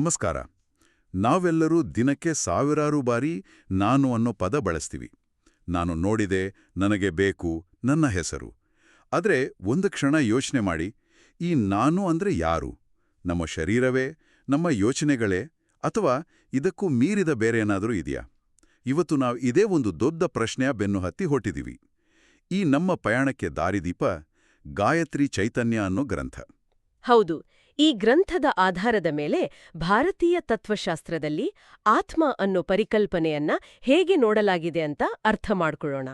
ನಮಸ್ಕಾರ. ನಾವೆಲ್ಲರೂ ದಿನಕ್ಕೆ ಸಾವಿರಾರು ಬಾರಿ ನಾನು ಅನ್ನೋ ಪದ ಬಳಸ್ತೀವಿ. ನಾನು ನೋಡಿದೆ, ನನಗೆ ಬೇಕು, ನನ್ನ ಹೆಸರು. ಆದರೆ ಒಂದು ಕ್ಷಣ ಯೋಚನೆ ಮಾಡಿ, ಈ ನಾನು ಅಂದ್ರೆ ಯಾರು? ನಮ್ಮ ಶರೀರವೇ, ನಮ್ಮ ಯೋಚನೆಗಳೇ, ಅಥವಾ ಇದಕ್ಕೂ ಮೀರಿದ ಬೇರೆ ಏನಾದರೂ ಇದೆಯಾ? ಇವತ್ತು ನಾವು ಇದೇ ಒಂದು ದೊಡ್ಡ ಪ್ರಶ್ನೆಯ ಬೆನ್ನು ಹತ್ತಿ ಹೊಟ್ಟಿದ್ದೀವಿ. ಈ ನಮ್ಮ ಪಯಣಕ್ಕೆ ದಾರಿದೀಪ ಗಾಯತ್ರಿ ಚೈತನ್ಯ ಅನ್ನೋ ಗ್ರಂಥ. ಹೌದು, ಈ ಗ್ರಂಥದ ಆಧಾರದ ಮೇಲೆ ಭಾರತೀಯ ತತ್ವಶಾಸ್ತ್ರದಲ್ಲಿ ಆತ್ಮ ಅನ್ನೋ ಪರಿಕಲ್ಪನೆಯನ್ನ ಹೇಗೆ ನೋಡಲಾಗಿದೆ ಅಂತ ಅರ್ಥ ಮಾಡ್ಕೊಳ್ಳೋಣ.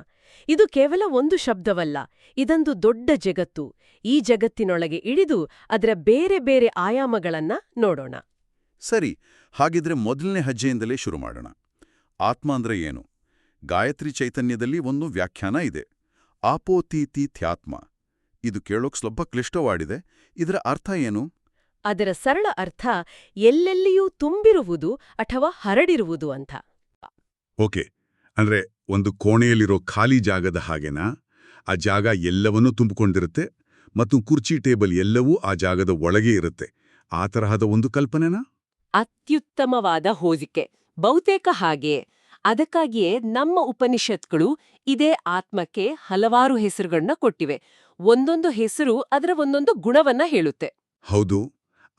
ಇದು ಕೇವಲ ಒಂದು ಶಬ್ದವಲ್ಲ, ಇದೊಂದು ದೊಡ್ಡ ಜಗತ್ತು. ಈ ಜಗತ್ತಿನೊಳಗೆ ಇಳಿದು ಅದರ ಬೇರೆ ಬೇರೆ ಆಯಾಮಗಳನ್ನ ನೋಡೋಣ. ಸರಿ, ಹಾಗಿದ್ರೆ ಮೊದಲನೇ ಹೆಜ್ಜೆಯಿಂದಲೇ ಶುರು ಮಾಡೋಣ. ಆತ್ಮ ಅಂದ್ರೆ ಏನು? ಗಾಯತ್ರಿ ಚೈತನ್ಯದಲ್ಲಿ ಒಂದು ವ್ಯಾಖ್ಯಾನ ಇದೆ, ಆಪೋತೀತೀತ್ಯಾತ್ಮ. ಇದು ಕೇಳೋಕ್ ಸ್ವಲ್ಪ ಕ್ಲಿಷ್ಟವಾಡಿದೆ. ಇದರ ಅರ್ಥ ಏನು? ಅದರ ಸರಳ ಅರ್ಥ ಎಲ್ಲೆಲ್ಲಿಯೂ ತುಂಬಿರುವುದು ಅಥವಾ ಹರಡಿರುವುದು ಅಂತ. ಓಕೆ, ಅಂದ್ರೆ ಒಂದು ಕೋಣೆಯಲ್ಲಿರೋ ಖಾಲಿ ಜಾಗದ ಹಾಗೆನಾ? ಆ ಜಾಗ ಎಲ್ಲವನ್ನೂ ತುಂಬಿಕೊಂಡಿರುತ್ತೆ ಮತ್ತು ಕುರ್ಚಿ ಟೇಬಲ್ ಎಲ್ಲವೂ ಆ ಜಾಗದ ಒಳಗೆ ಇರುತ್ತೆ. ಆ ತರಹದ ಒಂದು ಕಲ್ಪನೆನಾ? ಅತ್ಯುತ್ತಮವಾದ ಹೋಲಿಕೆ. ಬಹುತೇಕ ಹಾಗೆಯೇ. ಅದಕ್ಕಾಗಿಯೇ ನಮ್ಮ ಉಪನಿಷತ್ಗಳು ಇದೇ ಆತ್ಮಕ್ಕೆ ಹಲವಾರು ಹೆಸರುಗಳನ್ನ ಕೊಟ್ಟಿವೆ. ಒಂದೊಂದು ಹೆಸರು ಅದರ ಒಂದೊಂದು ಗುಣವನ್ನ ಹೇಳುತ್ತೆ. ಹೌದು,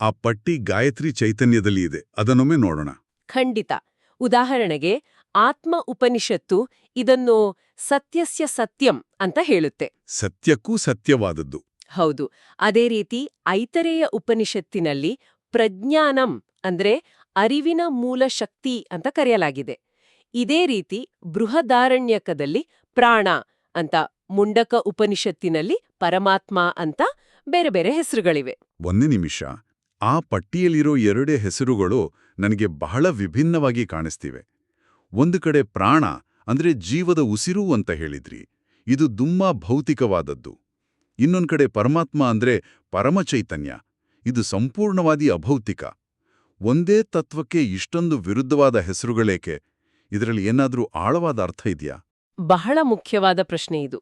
ಆ ಪಟ್ಟಿ ಗಾಯತ್ರಿ ಚೈತನ್ಯದಲ್ಲಿ ಇದೆ. ಅದನ್ನೊಮ್ಮೆ ನೋಡೋಣ. ಖಂಡಿತ. ಉದಾಹರಣೆಗೆ ಆತ್ಮ ಉಪನಿಷತ್ತು ಇದನ್ನು ಸತ್ಯಸ್ಯ ಸತ್ಯಂ ಅಂತ ಹೇಳುತ್ತೆ. ಸತ್ಯಕ್ಕೂ ಸತ್ಯವಾದದ್ದು. ಹೌದು. ಅದೇ ರೀತಿ ಐತರೇಯ ಉಪನಿಷತ್ತಿನಲ್ಲಿ ಪ್ರಜ್ಞಾನಂ ಅಂದ್ರೆ ಅರಿವಿನ ಮೂಲ ಶಕ್ತಿ ಅಂತ ಕರೆಯಲಾಗಿದೆ. ಇದೇ ರೀತಿ ಬೃಹದಾರಣ್ಯಕದಲ್ಲಿ ಪ್ರಾಣ ಅಂತ, ಮುಂಡಕ ಉಪನಿಷತ್ತಿನಲ್ಲಿ ಪರಮಾತ್ಮ ಅಂತ ಬೇರೆ ಬೇರೆ ಹೆಸರುಗಳಿವೆ. ಒಂದೇ ನಿಮಿಷ, ಆ ಪಟ್ಟಿಯಲ್ಲಿರೋ ಎರಡೇ ಹೆಸರುಗಳು ನನಗೆ ಬಹಳ ವಿಭಿನ್ನವಾಗಿ ಕಾಣಿಸ್ತಿವೆ. ಒಂದು ಕಡೆ ಪ್ರಾಣ ಅಂದ್ರೆ ಜೀವದ ಉಸಿರು ಅಂತ ಹೇಳಿದ್ರಿ, ಇದು ತುಂಬಾ ಭೌತಿಕವಾದದ್ದು. ಇನ್ನೊಂದು ಕಡೆ ಪರಮಾತ್ಮ ಅಂದ್ರೆ ಪರಮಚೈತನ್ಯ, ಇದು ಸಂಪೂರ್ಣವಾದಿ ಅಭೌತಿಕ. ಒಂದೇ ತತ್ವಕ್ಕೆ ಇಷ್ಟೊಂದು ವಿರುದ್ಧವಾದ ಹೆಸರುಗಳೇಕೆ? ಇದರಲ್ಲಿ ಏನಾದ್ರೂ ಆಳವಾದ ಅರ್ಥ ಇದೆಯಾ? ಬಹಳ ಮುಖ್ಯವಾದ ಪ್ರಶ್ನೆ ಇದು.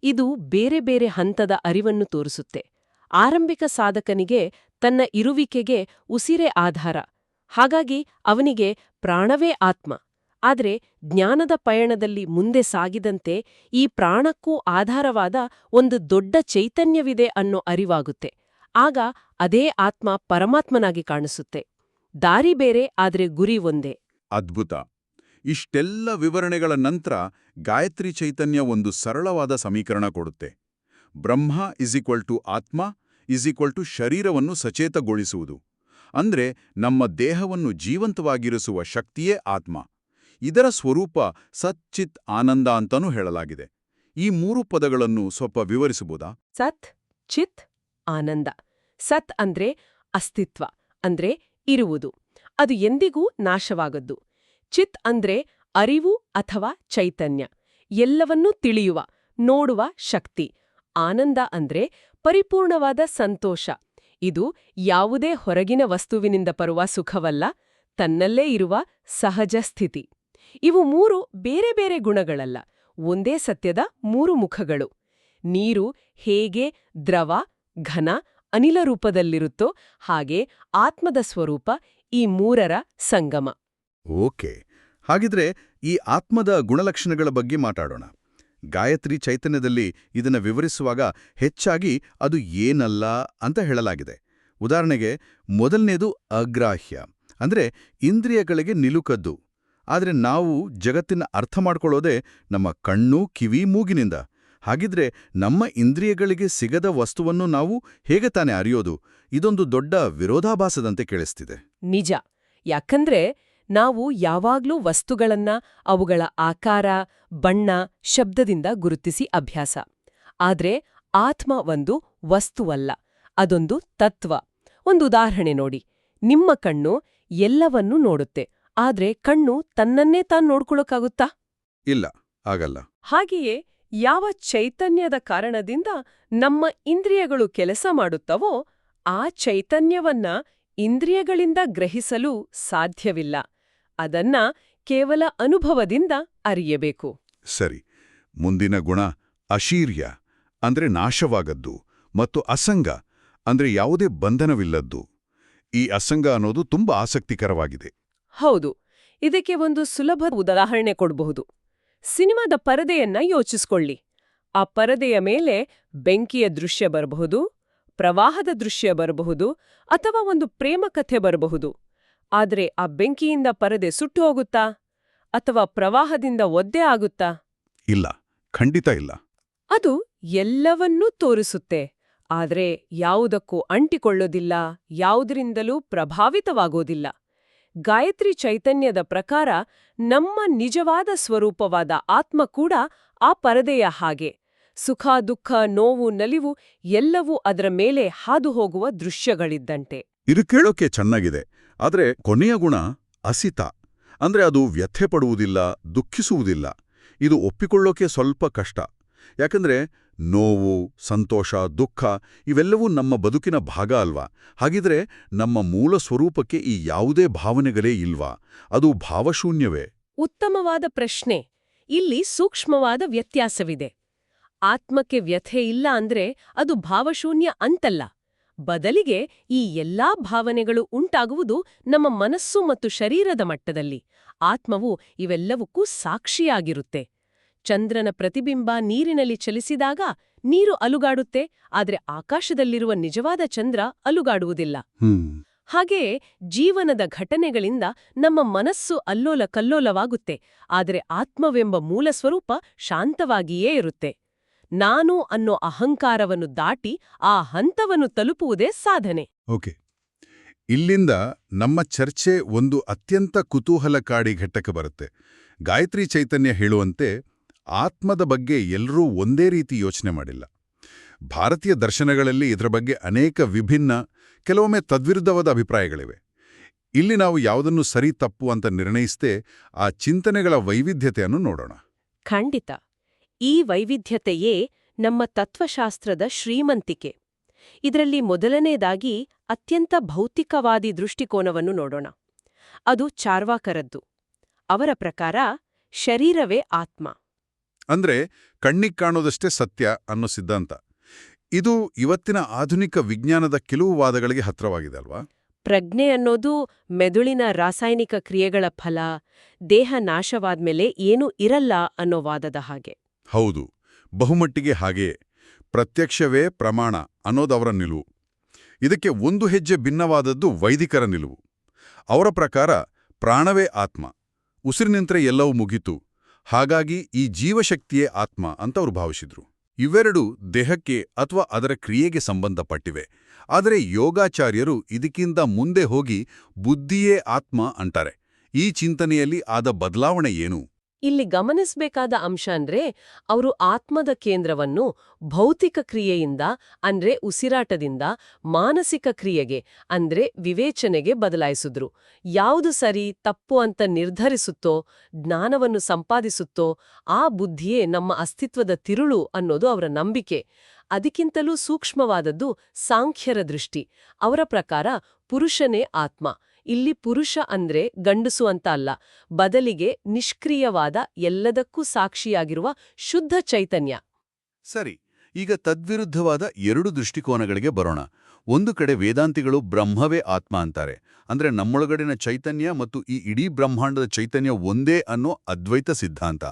ಇದು ಬೇರೆ ಬೇರೆ ಹಂತದ ಅರಿವನ್ನು ತೋರಿಸುತ್ತೆ. ಆರಂಭಿಕ ಸಾಧಕನಿಗೆ ತನ್ನ ಇರುವಿಕೆಗೆ ಉಸಿರೇ ಆಧಾರ, ಹಾಗಾಗಿ ಅವನಿಗೆ ಪ್ರಾಣವೇ ಆತ್ಮ. ಆದ್ರೆ ಜ್ಞಾನದ ಪಯಣದಲ್ಲಿ ಮುಂದೆ ಸಾಗಿದಂತೆ ಈ ಪ್ರಾಣಕ್ಕೂ ಆಧಾರವಾದ ಒಂದು ದೊಡ್ಡ ಚೈತನ್ಯವಿದೆ ಅನ್ನೋ ಅರಿವಾಗುತ್ತೆ. ಆಗ ಅದೇ ಆತ್ಮ ಪರಮಾತ್ಮನಾಗಿ ಕಾಣಿಸುತ್ತೆ. ದಾರಿ ಬೇರೆ, ಆದ್ರೆ ಗುರಿ ಒಂದೇ. ಅದ್ಭುತ. ಇಷ್ಟೆಲ್ಲ ವಿವರಣೆಗಳ ನಂತರ ಗಾಯತ್ರಿ ಚೈತನ್ಯ ಒಂದು ಸರಳವಾದ ಸಮೀಕರಣ ಕೊಡುತ್ತೆ. ಬ್ರಹ್ಮ = ಆತ್ಮ = ಶರೀರವನ್ನು ಸಚೇತಗೊಳಿಸುವುದು. ಅಂದ್ರೆ ನಮ್ಮ ದೇಹವನ್ನು ಜೀವಂತವಾಗಿರಿಸುವ ಶಕ್ತಿಯೇ ಆತ್ಮ. ಇದರ ಸ್ವರೂಪ ಸತ್ ಚಿತ್ ಆನಂದ ಅಂತನೂ ಹೇಳಲಾಗಿದೆ. ಈ ಮೂರು ಪದಗಳನ್ನು ಸ್ವಲ್ಪ ವಿವರಿಸಬಹುದಾ? ಸತ್, ಚಿತ್, ಆನಂದ. ಸತ್ ಅಂದ್ರೆ ಅಸ್ತಿತ್ವ, ಅಂದ್ರೆ ಇರುವುದು. ಅದು ಎಂದಿಗೂ ನಾಶವಾಗದ್ದು. ಚಿತ್ ಅಂದ್ರೆ ಅರಿವು ಅಥವಾ ಚೈತನ್ಯ, ಎಲ್ಲವನ್ನೂ ತಿಳಿಯುವ, ನೋಡುವ ಶಕ್ತಿ. ಆನಂದ ಅಂದ್ರೆ ಪರಿಪೂರ್ಣವಾದ ಸಂತೋಷ. ಇದು ಯಾವುದೇ ಹೊರಗಿನ ವಸ್ತುವಿನಿಂದ ಬರುವ ಸುಖವಲ್ಲ, ತನ್ನಲ್ಲೇ ಇರುವ ಸಹಜ ಸ್ಥಿತಿ. ಇವು ಮೂರು ಬೇರೆ ಬೇರೆ ಗುಣಗಳಲ್ಲ, ಒಂದೇ ಸತ್ಯದ ಮೂರು ಮುಖಗಳು. ನೀರು ಹೇಗೆ ದ್ರವ, ಘನ, ಅನಿಲ ರೂಪದಲ್ಲಿರುತ್ತೋ ಹಾಗೆ ಆತ್ಮದ ಸ್ವರೂಪ ಈ ಮೂರರ ಸಂಗಮ. ಓಕೆ, ಹಾಗಿದ್ರೆ ಈ ಆತ್ಮದ ಗುಣಲಕ್ಷಣಗಳ ಬಗ್ಗೆ ಮಾತಾಡೋಣ. ಗಾಯತ್ರಿ ಚೈತನ್ಯದಲ್ಲಿ ಇದನ್ನು ವಿವರಿಸುವಾಗ ಹೆಚ್ಚಾಗಿ ಅದು ಏನಲ್ಲ ಅಂತ ಹೇಳಲಾಗಿದೆ. ಉದಾಹರಣೆಗೆ ಮೊದಲನೇದು ಅಗ್ರಾಹ್ಯ, ಅಂದ್ರೆ ಇಂದ್ರಿಯಗಳಿಗೆ ನಿಲುಕದ್ದು. ಆದರೆ ನಾವು ಜಗತ್ತಿನ ಅರ್ಥ ಮಾಡ್ಕೊಳ್ಳೋದೇ ನಮ್ಮ ಕಣ್ಣು, ಕಿವಿ, ಮೂಗಿನಿಂದ. ಹಾಗಿದ್ರೆ ನಮ್ಮ ಇಂದ್ರಿಯಗಳಿಗೆ ಸಿಗದ ವಸ್ತುವನ್ನು ನಾವು ಹೇಗೆ ತಾನೇ ಅರಿಯೋದು? ಇದೊಂದು ದೊಡ್ಡ ವಿರೋಧಾಭಾಸದಂತೆ ಕೇಳಿಸ್ತಿದೆ. ನಿಜ. ಯಾಕಂದ್ರೆ ನಾವು ಯಾವಾಗ್ಲೂ ವಸ್ತುಗಳನ್ನ ಅವುಗಳ ಆಕಾರ, ಬಣ್ಣ, ಶಬ್ದದಿಂದ ಗುರುತಿಸಿ ಅಭ್ಯಾಸ. ಆದ್ರೆ ಆತ್ಮ ಒಂದು ವಸ್ತುವಲ್ಲ, ಅದೊಂದು ತತ್ವ. ಒಂದು ಉದಾಹರಣೆ ನೋಡಿ. ನಿಮ್ಮ ಕಣ್ಣು ಎಲ್ಲವನ್ನೂ ನೋಡುತ್ತೆ, ಆದ್ರೆ ಕಣ್ಣು ತನ್ನನ್ನೇ ತಾನು ನೋಡ್ಕೊಳ್ಳೋಕ್ಕಾಗುತ್ತಾ? ಇಲ್ಲ, ಆಗಲ್ಲ. ಹಾಗೆಯೇ ಯಾವ ಚೈತನ್ಯದ ಕಾರಣದಿಂದ ನಮ್ಮ ಇಂದ್ರಿಯಗಳು ಕೆಲಸ ಮಾಡುತ್ತವೋ ಆ ಚೈತನ್ಯವನ್ನ ಇಂದ್ರಿಯಗಳಿಂದ ಗ್ರಹಿಸಲು ಸಾಧ್ಯವಿಲ್ಲ. ಅದನ್ನ ಕೇವಲ ಅನುಭವದಿಂದ ಅರಿಯಬೇಕು. ಸರಿ, ಮುಂದಿನ ಗುಣ ಅಶೀರ್ಯ ಅಂದ್ರೆ ನಾಶವಾಗದ್ದು, ಮತ್ತು ಅಸಂಗ ಅಂದ್ರೆ ಯಾವುದೇ ಬಂಧನವಿಲ್ಲದ್ದು. ಈ ಅಸಂಗ ಅನ್ನೋದು ತುಂಬಾ ಆಸಕ್ತಿಕರವಾಗಿದೆ. ಹೌದು, ಇದಕ್ಕೆ ಒಂದು ಸುಲಭ ಉದಾಹರಣೆ ಕೊಡಬಹುದು. ಸಿನಿಮಾದ ಪರದೆಯನ್ನ ಯೋಚಿಸ್ಕೊಳ್ಳಿ. ಆ ಪರದೆಯ ಮೇಲೆ ಬೆಂಕಿಯ ದೃಶ್ಯ ಬರಬಹುದು, ಪ್ರವಾಹದ ದೃಶ್ಯ ಬರಬಹುದು, ಅಥವಾ ಒಂದು ಪ್ರೇಮ ಕಥೆ ಬರಬಹುದು. ಆದ್ರೆ ಆ ಬೆಂಕಿಯಿಂದ ಪರದೆ ಸುಟ್ಟು ಹೋಗುತ್ತಾ? ಅಥವಾ ಪ್ರವಾಹದಿಂದ ಒದ್ದೆ ಆಗುತ್ತಾ? ಇಲ್ಲ, ಖಂಡಿತ ಇಲ್ಲ. ಅದು ಎಲ್ಲವನ್ನೂ ತೋರಿಸುತ್ತೆ, ಆದ್ರೆ ಯಾವುದಕ್ಕೂ ಅಂಟಿಕೊಳ್ಳೋದಿಲ್ಲ, ಯಾವುದರಿಂದಲೂ ಪ್ರಭಾವಿತವಾಗೋದಿಲ್ಲ. ಗಾಯತ್ರಿ ಚೈತನ್ಯದ ಪ್ರಕಾರ ನಮ್ಮ ನಿಜವಾದ ಸ್ವರೂಪವಾದ ಆತ್ಮ ಕೂಡ ಆ ಪರದೆಯ ಹಾಗೆ. ಸುಖ, ದುಃಖ, ನೋವು, ನಲಿವು ಎಲ್ಲವೂ ಅದರ ಮೇಲೆ ಹಾದು ಹೋಗುವ ದೃಶ್ಯಗಳಿದ್ದಂತೆ. ಇದು ಕೇಳೋಕೆ ಚೆನ್ನಾಗಿದೆ, ಆದ್ರೆ ಕೊನೆಯ ಗುಣ ಅಸಿತ. ಅಂದ್ರೆ ಅದು ವ್ಯಥೆ ಪಡುವುದಿಲ್ಲ, ದುಃಖಿಸುವುದಿಲ್ಲ. ಇದು ಒಪ್ಪಿಕೊಳ್ಳೋಕೆ ಸ್ವಲ್ಪ ಕಷ್ಟ. ಯಾಕಂದ್ರೆ ನೋವು, ಸಂತೋಷ, ದುಃಖ ಇವೆಲ್ಲವೂ ನಮ್ಮ ಬದುಕಿನ ಭಾಗ ಅಲ್ವಾ? ಹಾಗಿದ್ರೆ ನಮ್ಮ ಮೂಲ ಸ್ವರೂಪಕ್ಕೆ ಈ ಯಾವುದೇ ಭಾವನೆಗಳೇ ಇಲ್ವಾ? ಅದು ಭಾವಶೂನ್ಯವೇ? ಉತ್ತಮವಾದ ಪ್ರಶ್ನೆ. ಇಲ್ಲಿ ಸೂಕ್ಷ್ಮವಾದ ವ್ಯತ್ಯಾಸವಿದೆ. ಆತ್ಮಕ್ಕೆ ವ್ಯಥೆ ಇಲ್ಲ ಅಂದ್ರೆ ಅದು ಭಾವಶೂನ್ಯ ಅಂತಲ್ಲ. ಬದಲಿಗೆ ಈ ಎಲ್ಲಾ ಭಾವನೆಗಳು ಉಂಟಾಗುವುದು ನಮ್ಮ ಮನಸ್ಸು ಮತ್ತು ಶರೀರದ ಮಟ್ಟದಲ್ಲಿ. ಆತ್ಮವು ಇವೆಲ್ಲವಕ್ಕೂ ಸಾಕ್ಷಿಯಾಗಿರುತ್ತೆ. ಚಂದ್ರನ ಪ್ರತಿಬಿಂಬ ನೀರಿನಲ್ಲಿ ಚಲಿಸಿದಾಗ ನೀರು ಅಲುಗಾಡುತ್ತೆ, ಆದ್ರೆ ಆಕಾಶದಲ್ಲಿರುವ ನಿಜವಾದ ಚಂದ್ರ ಅಲುಗಾಡುವುದಿಲ್ಲ. ಹಾಗೆಯೇ ಜೀವನದ ಘಟನೆಗಳಿಂದ ನಮ್ಮ ಮನಸ್ಸು ಅಲ್ಲೋಲ ಕಲ್ಲೋಲವಾಗುತ್ತೆ, ಆದರೆ ಆತ್ಮವೆಂಬ ಮೂಲ ಸ್ವರೂಪ ಶಾಂತವಾಗಿಯೇ ಇರುತ್ತೆ. ನಾನು ಅನ್ನೋ ಅಹಂಕಾರವನ್ನು ದಾಟಿ ಆ ಹಂತವನ್ನು ತಲುಪುವುದೇ ಸಾಧನೆ. ಓಕೆ, ಇಲ್ಲಿಂದ ನಮ್ಮ ಚರ್ಚೆ ಒಂದು ಅತ್ಯಂತ ಕುತೂಹಲಕಾರಿ ಘಟ್ಟಕ್ಕೆ ಬರುತ್ತೆ. ಗಾಯತ್ರಿ ಚೈತನ್ಯ ಹೇಳುವಂತೆ ಆತ್ಮದ ಬಗ್ಗೆ ಎಲ್ಲರೂ ಒಂದೇ ರೀತಿ ಯೋಚನೆ ಮಾಡಿಲ್ಲ. ಭಾರತೀಯ ದರ್ಶನಗಳಲ್ಲಿ ಇದರ ಬಗ್ಗೆ ಅನೇಕ ವಿಭಿನ್ನ, ಕೆಲವೊಮ್ಮೆ ತದ್ವಿರುದ್ಧವಾದ ಅಭಿಪ್ರಾಯಗಳಿವೆ. ಇಲ್ಲಿ ನಾವು ಯಾವುದನ್ನು ಸರಿ ತಪ್ಪು ಅಂತ ನಿರ್ಣಯಿಸದೆ ಆ ಚಿಂತನೆಗಳ ವೈವಿಧ್ಯತೆಯನ್ನು ನೋಡೋಣ. ಖಂಡಿತ. ಈ ವೈವಿಧ್ಯತೆಯೇ ನಮ್ಮ ತತ್ವಶಾಸ್ತ್ರದ ಶ್ರೀಮಂತಿಕೆ. ಇದರಲ್ಲಿ ಮೊದಲನೇದಾಗಿ ಅತ್ಯಂತ ಭೌತಿಕವಾದಿ ದೃಷ್ಟಿಕೋನವನ್ನು ನೋಡೋಣ. ಅದು ಚಾರ್ವಾಕರದ್ದು. ಅವರ ಪ್ರಕಾರ ಶರೀರವೇ ಆತ್ಮ. ಅಂದ್ರೆ ಕಣ್ಣಿಗೆ ಕಾಣೋದಷ್ಟೇ ಸತ್ಯ ಅನ್ನೋ ಸಿದ್ಧಾಂತ. ಇದು ಇವತ್ತಿನ ಆಧುನಿಕ ವಿಜ್ಞಾನದ ಕೆಲವು ವಾದಗಳಿಗೆ ಹತ್ರವಾಗಿದೆ ಅಲ್ವಾ? ಪ್ರಜ್ಞೆ ಅನ್ನೋದು ಮೆದುಳಿನ ರಾಸಾಯನಿಕ ಕ್ರಿಯೆಗಳ ಫಲ, ದೇಹ ನಾಶವಾದ್ಮೇಲೆ ಏನೂ ಇರಲ್ಲ ಅನ್ನೋ ವಾದದ ಹಾಗೆ. ಹೌದು, ಬಹುಮಟ್ಟಿಗೆ ಹಾಗೆಯೇ. ಪ್ರತ್ಯಕ್ಷವೇ ಪ್ರಮಾಣ ಅನ್ನೋದವರ ನಿಲುವು. ಇದಕ್ಕೆ ಒಂದು ಹೆಜ್ಜೆ ಭಿನ್ನವಾದದ್ದು ವೈದಿಕರ ನಿಲುವು. ಅವರ ಪ್ರಕಾರ ಪ್ರಾಣವೇ ಆತ್ಮ, ಉಸಿರಿನಿಂತ್ರೆ ಎಲ್ಲವೂ ಮುಗೀತು, ಹಾಗಾಗಿ ಈ ಜೀವಶಕ್ತಿಯೇ ಆತ್ಮ ಅಂತ ಅವರು ಭಾವಿಸಿದ್ರು. ಇವೆರಡು ದೇಹಕ್ಕೆ ಅಥವಾ ಅದರ ಕ್ರಿಯೆಗೆ ಸಂಬಂಧಪಟ್ಟಿವೆ. ಆದರೆ ಯೋಗಾಚಾರ್ಯರು ಇದಕ್ಕಿಂತ ಮುಂದೆ ಹೋಗಿ ಬುದ್ಧಿಯೇ ಆತ್ಮ ಅಂತಾರೆ. ಈ ಚಿಂತನೆಯಲ್ಲಿ ಆದ ಬದಲಾವಣೆ ಏನು? ಇಲ್ಲಿ ಗಮನಿಸಬೇಕಾದ ಅಂಶ ಅಂದ್ರೆ ಅವರು ಆತ್ಮದ ಕೇಂದ್ರವನ್ನು ಭೌತಿಕ ಕ್ರಿಯೆಯಿಂದ ಅಂದ್ರೆ ಉಸಿರಾಟದಿಂದ ಮಾನಸಿಕ ಕ್ರಿಯೆಗೆ ಅಂದ್ರೆ ವಿವೇಚನೆಗೆ ಬದಲಾಯಿಸಿದ್ರು. ಯಾವುದು ಸರಿ ತಪ್ಪು ಅಂತ ನಿರ್ಧರಿಸುತ್ತೋ, ಜ್ಞಾನವನ್ನು ಸಂಪಾದಿಸುತ್ತೋ ಆ ಬುದ್ಧಿಯೇ ನಮ್ಮ ಅಸ್ತಿತ್ವದ ತಿರುಳು ಅನ್ನೋದು ಅವರ ನಂಬಿಕೆ. ಅದಕ್ಕಿಂತಲೂ ಸೂಕ್ಷ್ಮವಾದದ್ದು ಸಾಂಖ್ಯರ ದೃಷ್ಟಿ. ಅವರ ಪ್ರಕಾರ ಪುರುಷನೇ ಆತ್ಮ. ಇಲ್ಲಿ ಪುರುಷ ಅಂದ್ರೆ ಗಂಡಸು ಅಂತ ಅಲ್ಲ, ಬದಲಿಗೆ ನಿಷ್ಕ್ರಿಯವಾದ ಎಲ್ಲದಕ್ಕೂ ಸಾಕ್ಷಿಯಾಗಿರುವ ಶುದ್ಧ ಚೈತನ್ಯ. ಸರಿ, ಈಗ ತದ್ವಿರುದ್ಧವಾದ ಎರಡು ದೃಷ್ಟಿಕೋನಗಳಿಗೆ ಬರೋಣ. ಒಂದು ಕಡೆ ವೇದಾಂತಿಗಳು ಬ್ರಹ್ಮವೇ ಆತ್ಮ ಅಂತಾರೆ. ಅಂದ್ರೆ ನಮ್ಮೊಳಗಡಿನ ಚೈತನ್ಯ ಮತ್ತು ಈ ಇಡೀ ಬ್ರಹ್ಮಾಂಡದ ಚೈತನ್ಯ ಒಂದೇ ಅನ್ನೋ ಅದ್ವೈತ ಸಿದ್ಧಾಂತ.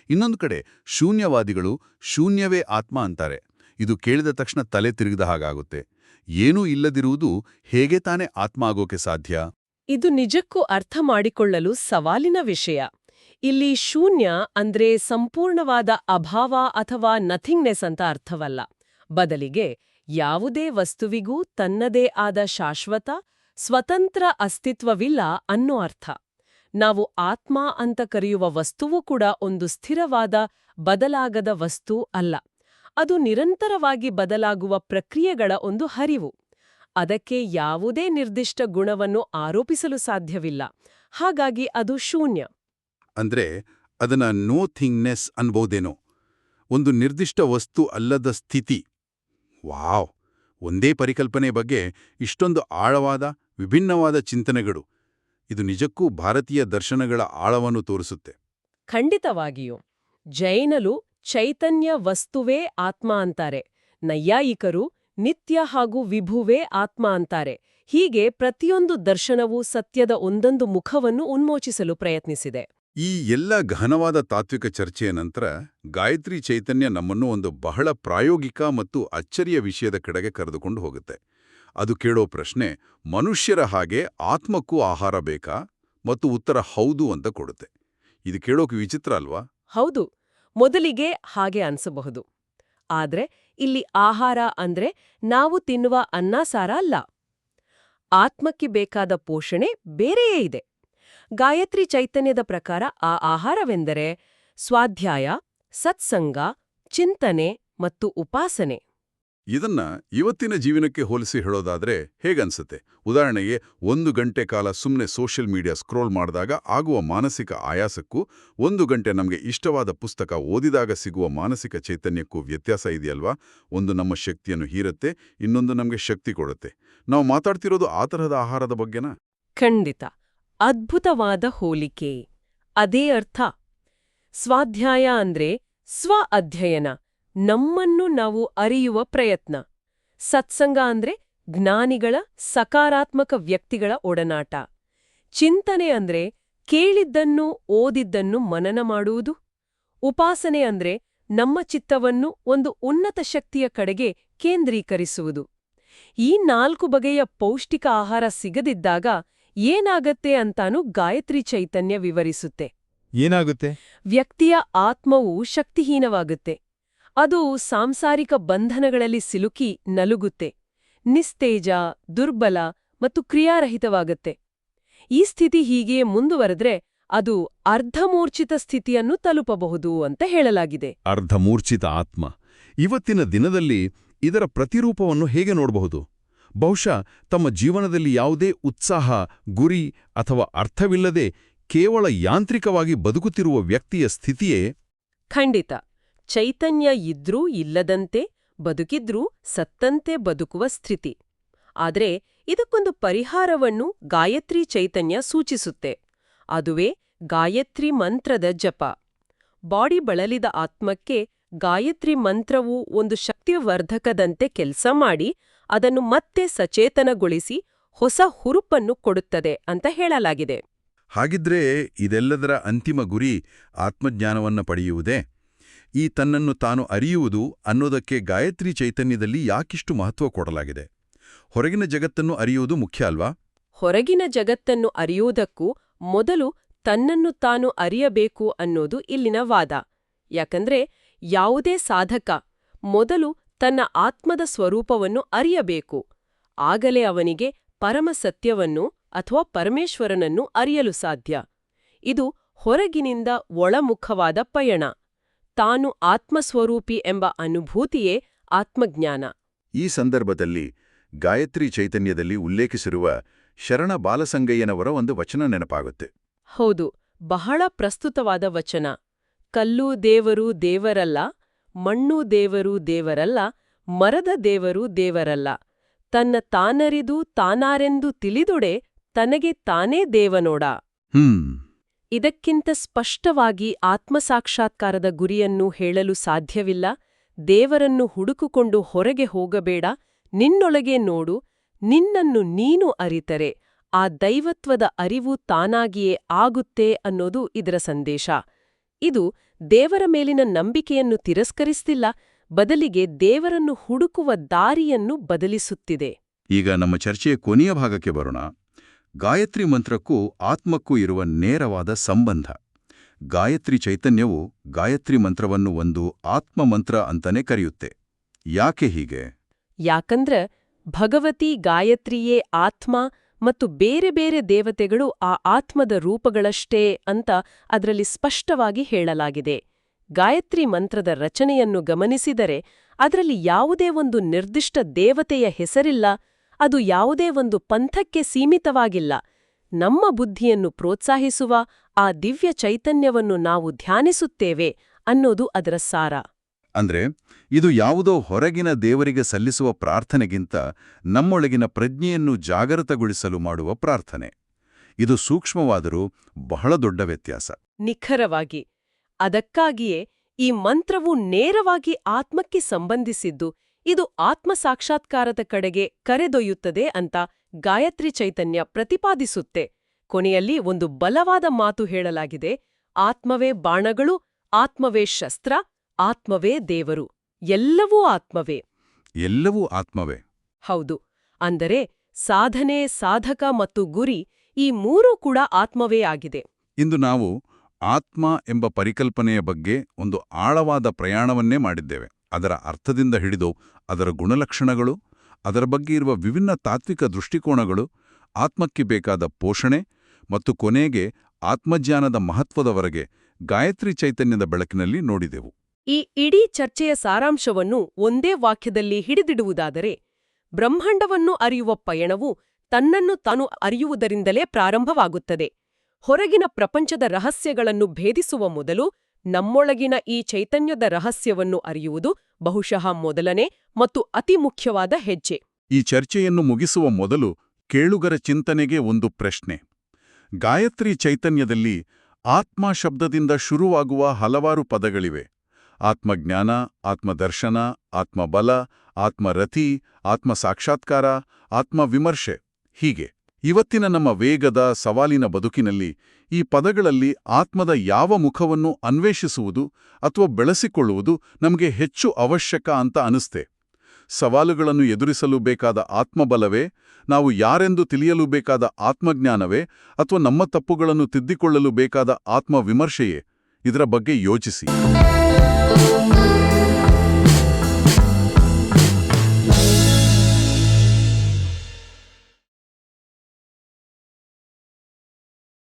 ಇನ್ನೊಂದು ಕಡೆ ಶೂನ್ಯವಾದಿಗಳು ಶೂನ್ಯವೇ ಆತ್ಮ ಅಂತಾರೆ. ಇದು ಕೇಳಿದ ತಕ್ಷಣ ತಲೆ ತಿರುಗಿದ ಹಾಗಾಗುತ್ತೆ. ಏನೂ ಇಲ್ಲದಿರುವುದು ಹೇಗೆ ತಾನೇ ಆತ್ಮ ಆಗೋಕೆ ಸಾಧ್ಯ? ಇದು ನಿಜಕ್ಕೂ ಅರ್ಥ ಮಾಡಿಕೊಳ್ಳಲು ಸವಾಲಿನ ವಿಷಯ. ಇಲ್ಲಿ ಶೂನ್ಯ ಅಂದ್ರೆ ಸಂಪೂರ್ಣವಾದ ಅಭಾವ ಅಥವಾ ನಥಿಂಗ್ನೆಸ್ ಅಂತ ಅರ್ಥವಲ್ಲ. ಬದಲಿಗೆ ಯಾವುದೇ ವಸ್ತುವಿಗೂ ತನ್ನದೇ ಆದ ಶಾಶ್ವತ, ಸ್ವತಂತ್ರ ಅಸ್ತಿತ್ವವಿಲ್ಲ ಅನ್ನೋ ಅರ್ಥ. ನಾವು ಆತ್ಮ ಅಂತ ಕರೆಯುವ ವಸ್ತುವು ಕೂಡ ಒಂದು ಸ್ಥಿರವಾದ, ಬದಲಾಗದ ವಸ್ತು ಅಲ್ಲ. ಅದು ನಿರಂತರವಾಗಿ ಬದಲಾಗುವ ಪ್ರಕ್ರಿಯೆಗಳ ಒಂದು ಹರಿವು. ಅದಕ್ಕೆ ಯಾವುದೇ ನಿರ್ದಿಷ್ಟ ಗುಣವನ್ನು ಆರೋಪಿಸಲು ಸಾಧ್ಯವಿಲ್ಲ. ಹಾಗಾಗಿ ಅದು ಶೂನ್ಯ. ಅಂದ್ರೆ ಅದನ್ನ ನೋ ಥಿಂಗ್ನೆಸ್ ಅನ್ಬೋದೇನೋ, ಒಂದು ನಿರ್ದಿಷ್ಟ ವಸ್ತು ಅಲ್ಲದ ಸ್ಥಿತಿ. ವಾವ್! ಒಂದೇ ಪರಿಕಲ್ಪನೆ ಬಗ್ಗೆ ಇಷ್ಟೊಂದು ಆಳವಾದ, ವಿಭಿನ್ನವಾದ ಚಿಂತನೆಗಳು. ಇದು ನಿಜಕ್ಕೂ ಭಾರತೀಯ ದರ್ಶನಗಳ ಆಳವನ್ನು ತೋರಿಸುತ್ತೆ. ಖಂಡಿತವಾಗಿಯೂ. ಜೈನರು ಚೈತನ್ಯ ವಸ್ತುವೇ ಆತ್ಮ ಅಂತಾರೆ. ನೈಯಾಯಿಕರು ನಿತ್ಯ ಹಾಗೂ ವಿಭುವೇ ಆತ್ಮ ಅಂತಾರೆ. ಹೀಗೆ ಪ್ರತಿಯೊಂದು ದರ್ಶನವೂ ಸತ್ಯದ ಒಂದೊಂದು ಮುಖವನ್ನು ಉನ್ಮೋಚಿಸಲು ಪ್ರಯತ್ನಿಸಿದೆ. ಈ ಎಲ್ಲ ಗಹನವಾದ ತಾತ್ವಿಕ ಚರ್ಚೆಯ ನಂತರ ಗಾಯತ್ರಿ ಚೈತನ್ಯ ನಮ್ಮನ್ನು ಒಂದು ಬಹಳ ಪ್ರಾಯೋಗಿಕ ಮತ್ತು ಅಚ್ಚರಿಯ ವಿಷಯದ ಕಡೆಗೆ ಕರೆದುಕೊಂಡು ಹೋಗುತ್ತೆ. ಅದು ಕೇಳೋ ಪ್ರಶ್ನೆ, ಮನುಷ್ಯರ ಹಾಗೆ ಆತ್ಮಕ್ಕೂ ಆಹಾರ ಬೇಕಾ? ಮತ್ತು ಉತ್ತರ ಹೌದು ಅಂತ ಕೊಡುತ್ತೆ. ಇದು ಕೇಳೋಕೆ ವಿಚಿತ್ರ ಅಲ್ವಾ? ಹೌದು, ಮೊದಲಿಗೆ ಹಾಗೆ ಅನ್ಸಬಹುದು. ಆದ್ರೆ ಇಲ್ಲಿ ಆಹಾರ ಅಂದ್ರೆ ನಾವು ತಿನ್ನುವ ಅನ್ನ ಸಾರ ಅಲ್ಲ. ಆತ್ಮಕ್ಕೆ ಬೇಕಾದ ಪೋಷಣೆ ಬೇರೆಯೇ ಇದೆ. ಗಾಯತ್ರಿ ಚೈತನ್ಯದ ಪ್ರಕಾರ ಆ ಆಹಾರವೆಂದರೆ ಸ್ವಾಧ್ಯಾಯ, ಸತ್ಸಂಗ, ಚಿಂತನೆ ಮತ್ತು ಉಪಾಸನೆ. ಇದನ್ನ ಇವತ್ತಿನ ಜೀವನಕ್ಕೆ ಹೋಲಿಸಿ ಹೇಳೋದಾದ್ರೆ ಹೇಗನ್ಸುತ್ತೆ? ಉದಾಹರಣೆಗೆ 1 ಗಂಟೆ ಕಾಲ ಸುಮ್ಮನೆ ಸೋಷಿಯಲ್ ಮೀಡಿಯಾ ಸ್ಕ್ರೋಲ್ ಮಾಡಿದಾಗ ಆಗುವ ಮಾನಸಿಕ ಆಯಾಸಕ್ಕೂ 1 ಗಂಟೆ ನಮಗೆ ಇಷ್ಟವಾದ ಪುಸ್ತಕ ಓದಿದಾಗ ಸಿಗುವ ಮಾನಸಿಕ ಚೈತನ್ಯಕ್ಕೂ ವ್ಯತ್ಯಾಸ ಇದೆಯಲ್ವಾ? ಒಂದು ನಮ್ಮ ಶಕ್ತಿಯನ್ನು ಹೀರುತ್ತೆ, ಇನ್ನೊಂದು ನಮಗೆ ಶಕ್ತಿ ಕೊಡುತ್ತೆ. ನಾವು ಮಾತಾಡ್ತಿರೋದು ಆ ತರಹದ ಆಹಾರದ ಬಗ್ಗೆನಾ? ಖಂಡಿತ. ಅದ್ಭುತವಾದ ಹೋಲಿಕೆ. ಅದೇ ಅರ್ಥ. ಸ್ವಾಧ್ಯಾಯ ಅಂದ್ರೆ ಸ್ವ ಅಧ್ಯಯನ, ನಮ್ಮನ್ನು ನಾವು ಅರಿಯುವ ಪ್ರಯತ್ನ. ಸತ್ಸಂಗ ಅಂದ್ರೆ ಜ್ಞಾನಿಗಳ, ಸಕಾರಾತ್ಮಕ ವ್ಯಕ್ತಿಗಳ ಒಡನಾಟ. ಚಿಂತನೆ ಅಂದ್ರೆ ಕೇಳಿದ್ದನ್ನು, ಓದಿದ್ದನ್ನು ಮನನ ಮಾಡುವುದು. ಉಪಾಸನೆ ಅಂದ್ರೆ ನಮ್ಮ ಚಿತ್ತವನ್ನು ಒಂದು ಉನ್ನತ ಶಕ್ತಿಯ ಕಡೆಗೆ ಕೇಂದ್ರೀಕರಿಸುವುದು. ಈ 4 ಬಗೆಯ ಪೌಷ್ಟಿಕ ಆಹಾರ ಸಿಗದಿದ್ದಾಗ ಏನಾಗತ್ತೆ ಅಂತಾನೂ ಗಾಯತ್ರಿ ಚೈತನ್ಯ ವಿವರಿಸುತ್ತೆ. ಏನಾಗುತ್ತೆ? ವ್ಯಕ್ತಿಯ ಆತ್ಮವು ಶಕ್ತಿಹೀನವಾಗುತ್ತೆ. ಅದು ಸಾಂಸಾರಿಕ ಬಂಧನಗಳಲ್ಲಿ ಸಿಲುಕಿ ನಲುಗುತ್ತೆ. ನಿಸ್ತೇಜ, ದುರ್ಬಲ ಮತ್ತು ಕ್ರಿಯಾರಹಿತವಾಗುತ್ತೆ. ಈ ಸ್ಥಿತಿ ಹೀಗೆ ಮುಂದುವರೆದ್ರೆ ಅದು ಅರ್ಧಮೂರ್ಛಿತ ಸ್ಥಿತಿಯನ್ನು ತಲುಪಬಹುದು ಅಂತ ಹೇಳಲಾಗಿದೆ. ಅರ್ಧಮೂರ್ಛಿತ ಆತ್ಮ. ಇವತ್ತಿನ ದಿನದಲ್ಲಿ ಇದರ ಪ್ರತಿರೂಪವನ್ನು ಹೇಗೆ ನೋಡಬಹುದು? ಬಹುಶಃ ತಮ್ಮ ಜೀವನದಲ್ಲಿ ಯಾವುದೇ ಉತ್ಸಾಹ, ಗುರಿ ಅಥವಾ ಅರ್ಥವಿಲ್ಲದೆ ಕೇವಲ ಯಾಂತ್ರಿಕವಾಗಿ ಬದುಕುತ್ತಿರುವ ವ್ಯಕ್ತಿಯ ಸ್ಥಿತಿಯೇ? ಖಂಡಿತ. ಚೈತನ್ಯ ಇದ್ರೂ ಇಲ್ಲದಂತೆ, ಬದುಕಿದ್ರೂ ಸತ್ತಂತೆ ಬದುಕುವ ಸ್ಥಿತಿ. ಆದ್ರೆ ಇದಕ್ಕೊಂದು ಪರಿಹಾರವನ್ನು ಗಾಯತ್ರಿ ಚೈತನ್ಯ ಸೂಚಿಸುತ್ತೆ. ಅದುವೇ ಗಾಯತ್ರಿ ಮಂತ್ರದ ಜಪ. ಬಾಡಿ ಬಳಲಿದ ಆತ್ಮಕ್ಕೆ ಗಾಯತ್ರಿ ಮಂತ್ರವು ಒಂದು ಶಕ್ತಿವರ್ಧಕದಂತೆ ಕೆಲಸ ಮಾಡಿ ಅದನ್ನು ಮತ್ತೆ ಸಚೇತನಗೊಳಿಸಿ ಹೊಸ ಹುರುಪನ್ನು ಕೊಡುತ್ತದೆ ಅಂತ ಹೇಳಲಾಗಿದೆ. ಹಾಗಿದ್ರೆ ಇದೆಲ್ಲದರ ಅಂತಿಮ ಗುರಿ ಆತ್ಮಜ್ಞಾನವನ್ನ ಪಡೆಯುವುದೇ? ಈ ತನ್ನನ್ನು ತಾನು ಅರಿಯುವುದು ಅನ್ನೋದಕ್ಕೆ ಗಾಯತ್ರಿ ಚೈತನ್ಯದಲ್ಲಿ ಯಾಕಿಷ್ಟು ಮಹತ್ವ ಕೊಡಲಾಗಿದೆ? ಹೊರಗಿನ ಜಗತ್ತನ್ನು ಅರಿಯುವುದು ಮುಖ್ಯ ಅಲ್ವಾ? ಹೊರಗಿನ ಜಗತ್ತನ್ನು ಅರಿಯುವುದಕ್ಕೂ ಮೊದಲು ತನ್ನನ್ನು ತಾನು ಅರಿಯಬೇಕು ಅನ್ನೋದು ಇಲ್ಲಿನ ವಾದ. ಯಾಕಂದ್ರೆ ಯಾವುದೇ ಸಾಧಕ ಮೊದಲು ತನ್ನ ಆತ್ಮದ ಸ್ವರೂಪವನ್ನು ಅರಿಯಬೇಕು. ಆಗಲೇ ಅವನಿಗೆ ಪರಮಸತ್ಯವನ್ನು ಅಥವಾ ಪರಮೇಶ್ವರನನ್ನು ಅರಿಯಲು ಸಾಧ್ಯ. ಇದು ಹೊರಗಿನಿಂದ ಒಳಮುಖವಾದ ಪಯಣ. ತಾನು ಆತ್ಮಸ್ವರೂಪಿ ಎಂಬ ಅನುಭೂತಿಯೇ ಆತ್ಮಜ್ಞಾನ. ಈ ಸಂದರ್ಭದಲ್ಲಿ ಗಾಯತ್ರಿ ಚೈತನ್ಯದಲ್ಲಿ ಉಲ್ಲೇಖಿಸಿರುವ ಶರಣ ಬಾಲಸಂಗಯ್ಯನವರ ಒಂದು ವಚನ ನೆನಪಾಗುತ್ತೆ. ಹೌದು, ಬಹಳ ಪ್ರಸ್ತುತವಾದ ವಚನ. ಕಲ್ಲು ದೇವರು ದೇವರಲ್ಲ, ಮಣ್ಣು ದೇವರು ದೇವರಲ್ಲ, ಮರದ ದೇವರು ದೇವರಲ್ಲ. ತನ್ನ ತಾನರಿದು ತಾನಾರೆಂದು ತಿಳಿದೊಡೆ ತನಗೆ ತಾನೇ ದೇವನೋಡ. ಇದಕ್ಕಿಂತ ಸ್ಪಷ್ಟವಾಗಿ ಆತ್ಮಸಾಕ್ಷಾತ್ಕಾರದ ಗುರಿಯನ್ನು ಹೇಳಲು ಸಾಧ್ಯವಿಲ್ಲ. ದೇವರನ್ನು ಹುಡುಕಿಕೊಂಡು ಹೊರಗೆ ಹೋಗಬೇಡ, ನಿನ್ನೊಳಗೆ ನೋಡು, ನಿನ್ನನ್ನು ನೀನು ಅರಿತರೆ ಆ ದೈವತ್ವದ ಅರಿವು ತಾನಾಗಿಯೇ ಆಗುತ್ತೆ ಅನ್ನೋದು ಇದರ ಸಂದೇಶ. ಇದು ದೇವರ ಮೇಲಿನ ನಂಬಿಕೆಯನ್ನು ತಿರಸ್ಕರಿಸ್ತಿಲ್ಲ, ಬದಲಿಗೆ ದೇವರನ್ನು ಹುಡುಕುವ ದಾರಿಯನ್ನು ಬದಲಿಸುತ್ತಿದೆ. ಈಗ ನಮ್ಮ ಚರ್ಚೆಯ ಕೊನೆಯ ಭಾಗಕ್ಕೆ ಬರೋಣ. ಗಾಯತ್ರಿ ಮಂತ್ರಕ್ಕೂ ಆತ್ಮಕ್ಕೂ ಇರುವ ನೇರವಾದ ಸಂಬಂಧ. ಗಾಯತ್ರಿ ಚೈತನ್ಯವು ಗಾಯತ್ರಿ ಮಂತ್ರವನ್ನು ಒಂದು ಆತ್ಮಮಂತ್ರ ಅಂತಾನೆ ಕರೆಯುತ್ತೆ. ಯಾಕೆ ಹೀಗೆ? ಯಾಕಂದ್ರೆ ಭಗವತಿ ಗಾಯತ್ರಿಯೇ ಆತ್ಮ ಮತ್ತು ಬೇರೆ ಬೇರೆ ದೇವತೆಗಳು ಆ ಆತ್ಮದ ರೂಪಗಳಷ್ಟೇ ಅಂತ ಅದರಲ್ಲಿ ಸ್ಪಷ್ಟವಾಗಿ ಹೇಳಲಾಗಿದೆ. ಗಾಯತ್ರಿ ಮಂತ್ರದ ರಚನೆಯನ್ನು ಗಮನಿಸಿದರೆ ಅದರಲ್ಲಿ ಯಾವುದೇ ಒಂದು ನಿರ್ದಿಷ್ಟ ದೇವತೆಯ ಹೆಸರಿಲ್ಲ, ಅದು ಯಾವುದೇ ಒಂದು ಪಂಥಕ್ಕೆ ಸೀಮಿತವಾಗಿಲ್ಲ. ನಮ್ಮ ಬುದ್ಧಿಯನ್ನು ಪ್ರೋತ್ಸಾಹಿಸುವ ಆ ದಿವ್ಯ ಚೈತನ್ಯವನ್ನು ನಾವು ಧ್ಯಾನಿಸುತ್ತೇವೆ ಅನ್ನೋದು ಅದರ ಸಾರ. ಅಂದ್ರೆ ಇದು ಯಾವುದೋ ಹೊರಗಿನ ದೇವರಿಗೆ ಸಲ್ಲಿಸುವ ಪ್ರಾರ್ಥನೆಗಿಂತ ನಮ್ಮೊಳಗಿನ ಪ್ರಜ್ಞೆಯನ್ನು ಜಾಗೃತಗೊಳಿಸಲು ಮಾಡುವ ಪ್ರಾರ್ಥನೆ. ಇದು ಸೂಕ್ಷ್ಮವಾದರೂ ಬಹಳ ದೊಡ್ಡ ವ್ಯತ್ಯಾಸ. ನಿಖರವಾಗಿ. ಅದಕ್ಕಾಗಿಯೇ ಈ ಮಂತ್ರವು ನೇರವಾಗಿ ಆತ್ಮಕ್ಕೆ ಸಂಬಂಧಿಸಿದ್ದು, ಇದು ಆತ್ಮ ಸಾಕ್ಷಾತ್ಕಾರದ ಕಡೆಗೆ ಕರೆದೊಯ್ಯುತ್ತದೆ ಅಂತ ಗಾಯತ್ರಿ ಚೈತನ್ಯ ಪ್ರತಿಪಾದಿಸುತ್ತೆ. ಕೊನೆಯಲ್ಲಿ ಒಂದು ಬಲವಾದ ಮಾತು ಹೇಳಲಾಗಿದೆ: ಆತ್ಮವೇ ಬಾಣಗಳು, ಆತ್ಮವೇ ಶಸ್ತ್ರ, ಆತ್ಮವೇ ದೇವರು. ಎಲ್ಲವೂ ಆತ್ಮವೇ. ಎಲ್ಲವೂ ಆತ್ಮವೇ. ಹೌದು. ಅಂದರೆ ಸಾಧನೆ, ಸಾಧಕ ಮತ್ತು ಗುರಿ ಈ ಮೂರೂ ಕೂಡ ಆತ್ಮವೇ ಆಗಿದೆ. ಇಂದು ನಾವು ಆತ್ಮ ಎಂಬ ಪರಿಕಲ್ಪನೆಯ ಬಗ್ಗೆ ಒಂದು ಆಳವಾದ ಪ್ರಯಾಣವನ್ನೇ ಮಾಡಿದ್ದೇವೆ. ಅದರ ಅರ್ಥದಿಂದ ಹಿಡಿದು ಅದರ ಗುಣಲಕ್ಷಣಗಳು, ಅದರ ಬಗ್ಗೆ ಇರುವ ವಿಭಿನ್ನ ತಾತ್ವಿಕ ದೃಷ್ಟಿಕೋನಗಳು, ಆತ್ಮಕ್ಕೆ ಬೇಕಾದ ಪೋಷಣೆ ಮತ್ತು ಕೊನೆಗೆ ಆತ್ಮಜ್ಞಾನದ ಮಹತ್ವದವರೆಗೆ ಗಾಯತ್ರಿ ಚೈತನ್ಯದ ಬೆಳಕಿನಲ್ಲಿ ನೋಡಿದೆವು. ಈ ಇಡೀ ಚರ್ಚೆಯ ಸಾರಾಂಶವನ್ನು ಒಂದೇ ವಾಕ್ಯದಲ್ಲಿ ಹಿಡಿದಿಡುವುದಾದರೆ, ಬ್ರಹ್ಮಾಂಡವನ್ನು ಅರಿಯುವ ಪಯಣವು ತನ್ನನ್ನು ತಾನು ಅರಿಯುವುದರಿಂದಲೇ ಪ್ರಾರಂಭವಾಗುತ್ತದೆ. ಹೊರಗಿನ ಪ್ರಪಂಚದ ರಹಸ್ಯಗಳನ್ನು ಭೇದಿಸುವ ಮೊದಲು ನಮ್ಮೊಳಗಿನ ಈ ಚೈತನ್ಯದ ರಹಸ್ಯವನ್ನು ಅರಿಯುವುದು ಬಹುಶಃ ಮೊದಲನೇ ಮತ್ತು ಅತಿ ಮುಖ್ಯವಾದ ಹೆಜ್ಜೆ. ಈ ಚರ್ಚೆಯನ್ನು ಮುಗಿಸುವ ಮೊದಲು ಕೇಳುಗರ ಚಿಂತನೆಗೆ ಒಂದು ಪ್ರಶ್ನೆ. ಗಾಯತ್ರಿ ಚೈತನ್ಯದಲ್ಲಿ ಆತ್ಮ ಶಬ್ದದಿಂದ ಶುರುವಾಗುವ ಹಲವಾರು ಪದಗಳಿವೆ. ಆತ್ಮಜ್ಞಾನ, ಆತ್ಮದರ್ಶನ, ಆತ್ಮಬಲ, ಆತ್ಮರತಿ, ಆತ್ಮಸಾಕ್ಷಾತ್ಕಾರ, ಆತ್ಮವಿಮರ್ಶೆ, ಹೀಗೆ. ಇವತ್ತಿನ ನಮ್ಮ ವೇಗದ, ಸವಾಲಿನ ಬದುಕಿನಲ್ಲಿ ಈ ಪದಗಳಲ್ಲಿ ಆತ್ಮದ ಯಾವ ಮುಖವನ್ನು ಅನ್ವೇಷಿಸುವುದು ಅಥವಾ ಬೆಳೆಸಿಕೊಳ್ಳುವುದು ನಮಗೆ ಹೆಚ್ಚು ಅವಶ್ಯಕ ಅಂತ ಅನಿಸ್ತೆ. ಸವಾಲುಗಳನ್ನು ಎದುರಿಸಲು ಬೇಕಾದ ಆತ್ಮಬಲವೇ, ನಾವು ಯಾರೆಂದು ತಿಳಿಯಲು ಬೇಕಾದ ಆತ್ಮಜ್ಞಾನವೇ, ಅಥವಾ ನಮ್ಮ ತಪ್ಪುಗಳನ್ನು ತಿದ್ದಿಕೊಳ್ಳಲು ಬೇಕಾದ ಆತ್ಮವಿಮರ್ಶೆಯೇ? ಇದರ ಬಗ್ಗೆ ಯೋಚಿಸಿ.